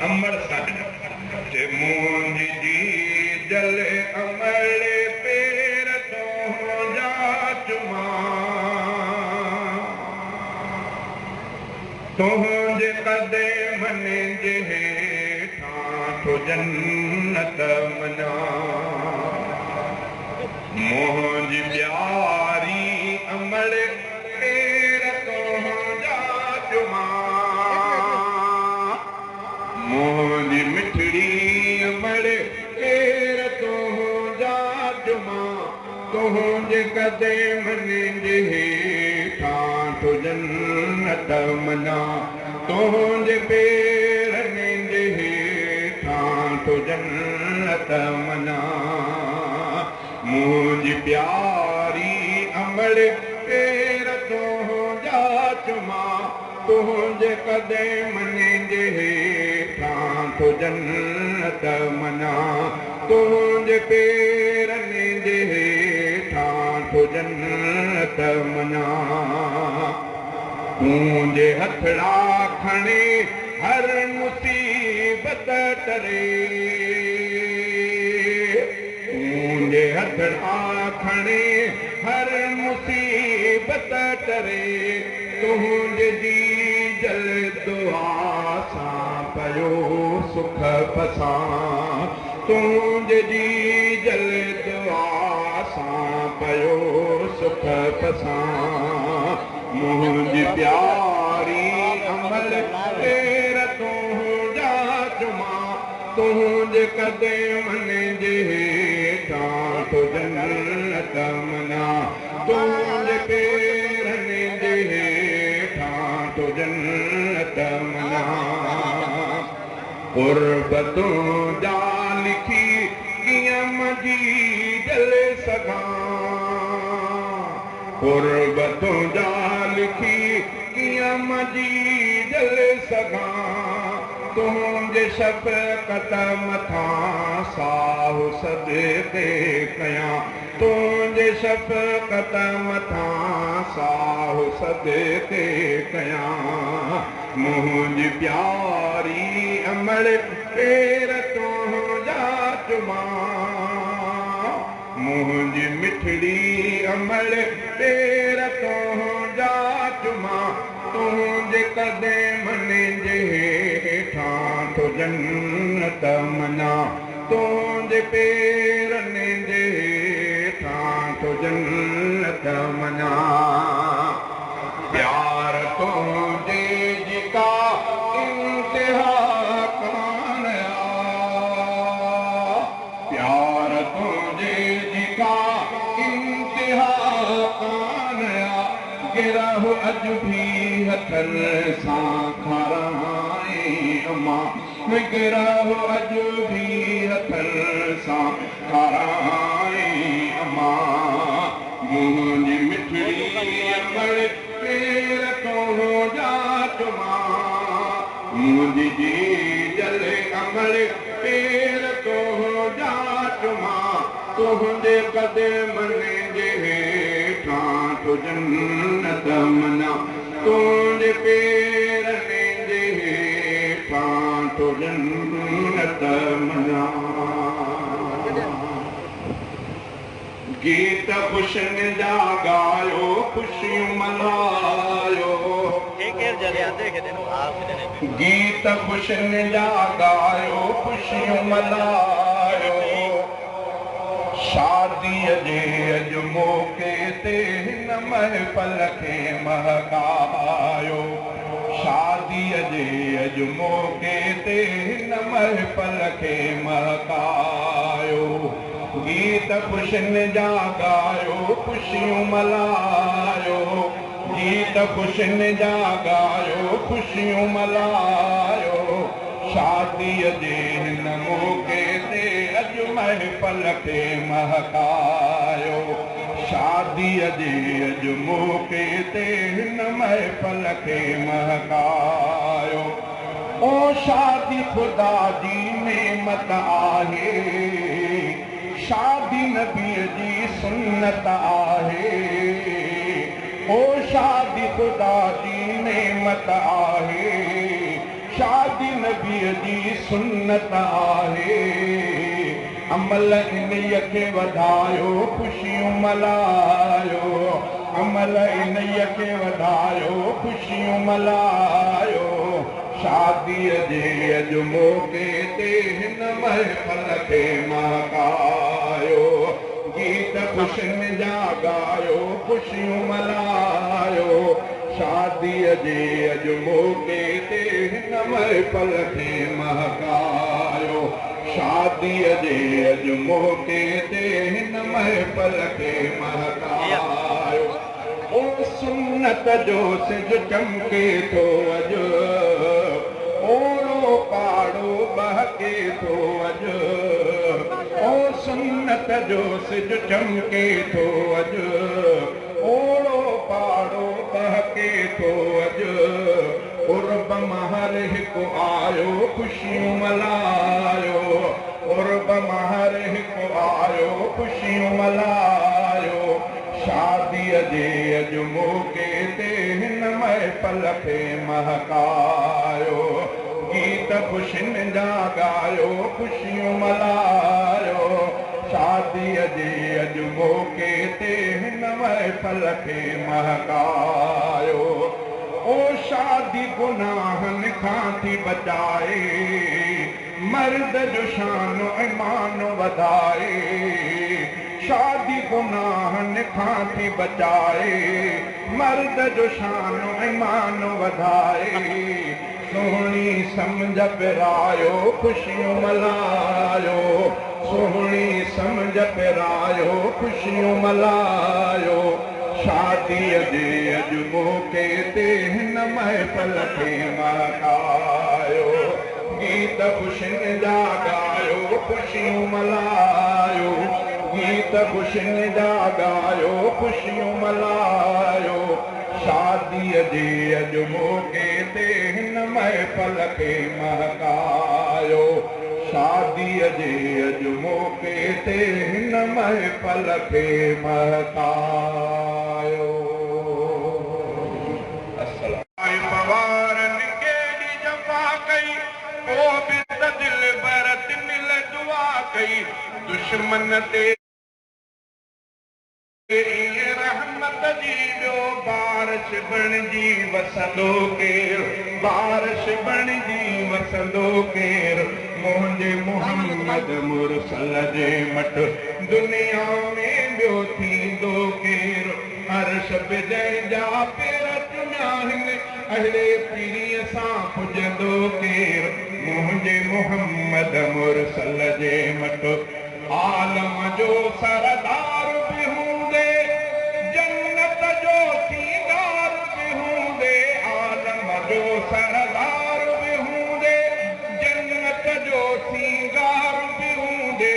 अमर सद ते मुंहिंजी जी जल अमल पेर तो जा चुमा तुंहिंजे कदमन जे हेठां तो जन्नत मना मुंहिंजी प्यारी अमल पेर तो जा चुमा मुंहिंजी मिठड़ी अमल पेर तो जा चुमा तुंहिंजे कदमन जे हेठां तो जन्नत मना तुंहिंजे पेरनि जे हेठां तो जन्नत मना मुंहिंजी प्यारी अमल पेर तो जा चुमा तुंहिंजे कदमन जे हेठां तो जन्नत मना तुंहिंजे पेरनि जे हेठां तो जन्नत मना तुंहिंजे हथड़ा खणे हर मुसीबत टरे तुंहिंजे हथड़ा खणे हर मुसीबत टरे तुंहिंजे जी जल दुआ सां पयो सुख पसां तुंहिंजे जी जल दुआ सां पयो सुख पसां मुंहिंजी प्यारी अमल पेर तो जा चुमा तुंहिंजे कदमन जे हेठां तो जन्नत मना तुंहिंजे पेरनि जे हेठां तो जन्नत मना कुर्बतों जा लिखी कीअं मजी जल सघां कुर्बतों जा लिखी कीअं मजी जल सघां तुंहिंजे शफ़क़त मथां साहु सदके कयां तुंहिंजे शफ़क़त मथां साहु सदके कयां मुंहिंजी प्यारी अमल पेर तो जा चुमा मुंहिंजी मिठड़ी अमल पेर तो जा चुमा तुंहिंजे कदमन जे हेठां तो जन्नत मना तुंहिंजे पेरनि जे हेठां तो जन्नत मना प्यार तुंहिंजे जेका इंतिहा कान प्यार तुंहिंजे जेका इंतिहा कान गिरह अॼु बि हथनि सां खाराए अमां गिरह अॼु बि हथनि सां खाराए अमां मुंहिंजी मिठड़ी अमल पेर तो जा चुमा मुंहिंजी जी जल अमल पेर तो जा चुमा तुंहिंजे कदमन जे हेठां तो जन्नत मना तुंहिंजे पेरनि जे हेठां तो जन्नत मना गीत ख़ुशियुनि जा गायो ख़ुशियूं मल्हायो गीत ख़ुशियुनि जा गायो ख़ुशियूं मल्हायो शादीअ जे अॼु मौक़े ते हिन महफ़िल खे महकायो शादीअ जे अॼु मौक़े ते हिन महफ़िल खे महकायो गीत ख़ुशियुनि जा गायो ख़ुशियूं मल्हायो गीत ख़ुशियुनि जा गायो ख़ुशियूं मल्हायो शादीअ जे हिन मौक़े ते अॼु महफ़िल खे महकायो शादीअ जे अॼु मौक़े ते हिन महफ़िल खे महकायो ओ शादी ख़ुदा जी नेमत आहे शादी नबीअ जी सुन्नत आहे ओ शादी ख़ुदा जी नेमत आहे शादी नबीअ जी सुन्नत आहे। अमल इन्हीअ खे वधायो, ख़ुशियूं मल्हायो। अमल इन्हीअ खे वधायो, ख़ुशियूं मल्हायो। शादीअ जे अॼु मौक़े ते हिन महफ़िल खे महकायो। गीत ख़ुशियुनि जा ॻायो, ख़ुशियूं मल्हायो। शादीअ जे अॼु मौक़े ते हिन महफ़िल खे महकायो। शादीअ जे अॼु मौक़े ते हिन महफ़िल खे महकायो। ओ सुन्नत जो सिज चमके थो अॼु, ओड़ो पाड़ो बहके थो अॼु। ओ सुन्नत जो सिज चमके थो अॼु, ओड़ो पाड़ो बहके थो अॼु। उर्ब मां हर हिकु आयो, ख़ुशियूं मल्हायो। उर्ब मां हर हिकु आयो, ख़ुशियूं मल्हायो। शादीअ जे अॼु मौक़े ते हिन महफ़िल खे महकायो। गीत ख़ुशियुनि जा ॻायो, ख़ुशियूं मल्हायो। शादीअ जे अॼु मौक़े ते हिन महफ़िल खे महकायो। ओ शादी गुनाहनि खां थी बचाए, मर्द जो शान ईमान वधाए। शादी गुनाहनि खां थी बचाए, मर्द जो शान ईमान वधाए। सोहणी सम्झ पिरायो, ख़ुशियूं मल्हायो। सोहणी सम्झ पिरायो, ख़ुशियूं मल्हायो। शादीअ जे अॼु मौक़े ते हिन महफ़िल खे महकायो। गीत ख़ुशियुनि जा ॻायो, ख़ुशियूं मल्हायो। गीत ख़ुशियुनि जा ॻायो, ख़ुशियूं मल्हायो। शादीअ जे अॼु मौक़े ते हिन महफ़िल खे महकायो। शादीअ जे अॼु मौक़े ते हिन महफ़िल खे महकायो। पवारनि केॾी जफ़ा कई, पोइ बि त दिलि भर तिमिल दुआ कई। दुश्मन ते रहमत जी ॿियो बारिश बणिजी वसंदो केरु, बारिश बणिजी वसंदो केरु। मुंहिंजे मुहम्मद मुरसल जे मट दुनिया में ॿियो थींदो केरु। अर्श जंहिंजा पेर चुमिया आहिनि, अहिड़े पीरीअ सां पुॼंदो केरु। मुंहिंजे मुहम्मद मुरसल जे मट आलम जो सरदार बि हूंदे, जन्नत जो सींगार बि हूंदे। आलम जो सरदार बि हूंदे, जन्नत जो सींगार बि हूंदे।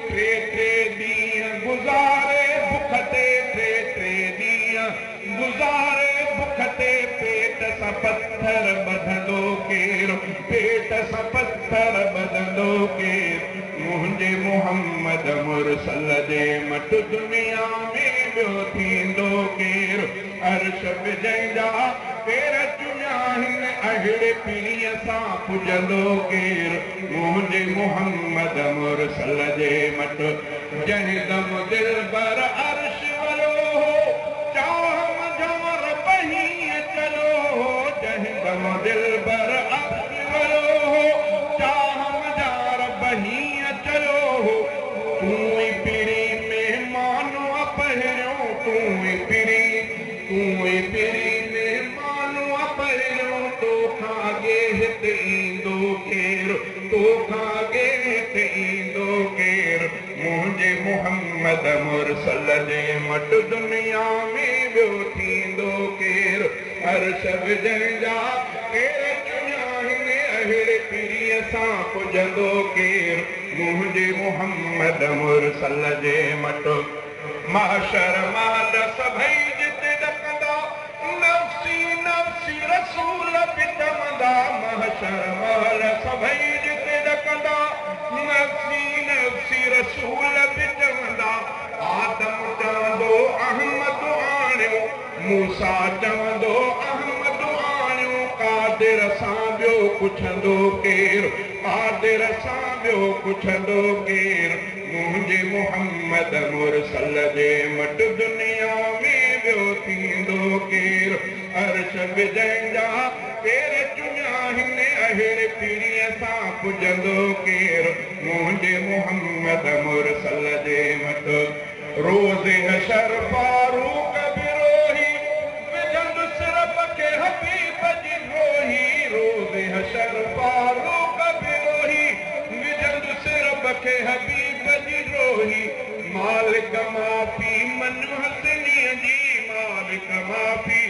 टे टे ॾींहं गुज़ारे बुख ते, टे टे ॾींहं गुज़ारे बुख ते। पेट सां पत्थर ॿधंदो केरु, पेट सां पत्थर ॿधंदो केरु। मुंहिंजे मुहम्मद मुरसल जे मट दुनिया में ॿियो थींदो केरु। अर्श जंहिंजा पेर चुमिया आहिनि, अहिड़े पीरीअ सां पुॼंदो केरु। मुंहिंजे मुहम्मद मुरसल जे मट जंहिं दम दिलबर अर्श वरियो हो, चाह मझार बहीअ चलो हो। जंहिं दम दिलबर अर्श वरियो हो, चाह मझार बहीअ चलो हो। तूं ई पीरी महिमान पहिरियों, तूं ई पीरी महिमान पहिरियों। तोखां अॻे हिते ईंदो केरु, तोखां अॻे हिते ईंदो केरु। मुंहिंजे मुहम्मद मुरसल जे मट दुनिया में ॿियो थींदो केरु। अर्श जंहिंजा पेर चुमिया आहिनि, अहिड़े पीरीअ सां पुॼंदो केरु। मुंहिंजे मुहम्मद मुरसल जे मट महशर महल सभई जिते ॾकंदा, नफ़्सी नफ़्सी रसूल बि चवंदा। महशर महल सभई जिते ॾकंदा, नफ़्सी नफ़्सी रसूल बि चवंदा। आदम चवंदो अहमद आणियो, मूसा चवंदो अहमद आणियो। कादिर सां ॿियो पुछंदो केरु आदिर सां ॿियो पुछंदो केरु मुंहिंजे मोहम्मद मुरसल जे मट दुनिया में ॿियो थींदो केरु अर्श बि जंहिंजा पेर चुञा हिन अहिड़े पीढ़ीअ सां पुॼंदो केरु मुंहिंजे मोहम्मद मुरसल जे मट रोज़े हशर फारूक बिरोही विझंदुसि रब खे हबीब जी ड्रोही रोज़े हशर फारूक बिरोही विझंदुसि रब खे हबीब जी ड्रोही मालिक माफ़ी मनु हसनीअ जी मालिक माफ़ी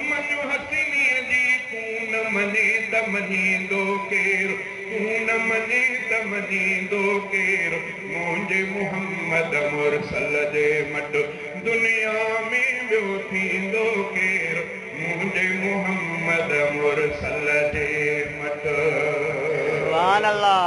मनु हसनीअ जी कून मने त मञींदो केरु कून मने त मञींदो केरु मुंहिंजे मोहम्मद मुरसल जे मट दुनिया में ॿियो थींदो केरु मुंहिंजे मोहम्मद मुरसल जे मट सुभान अल्लाह।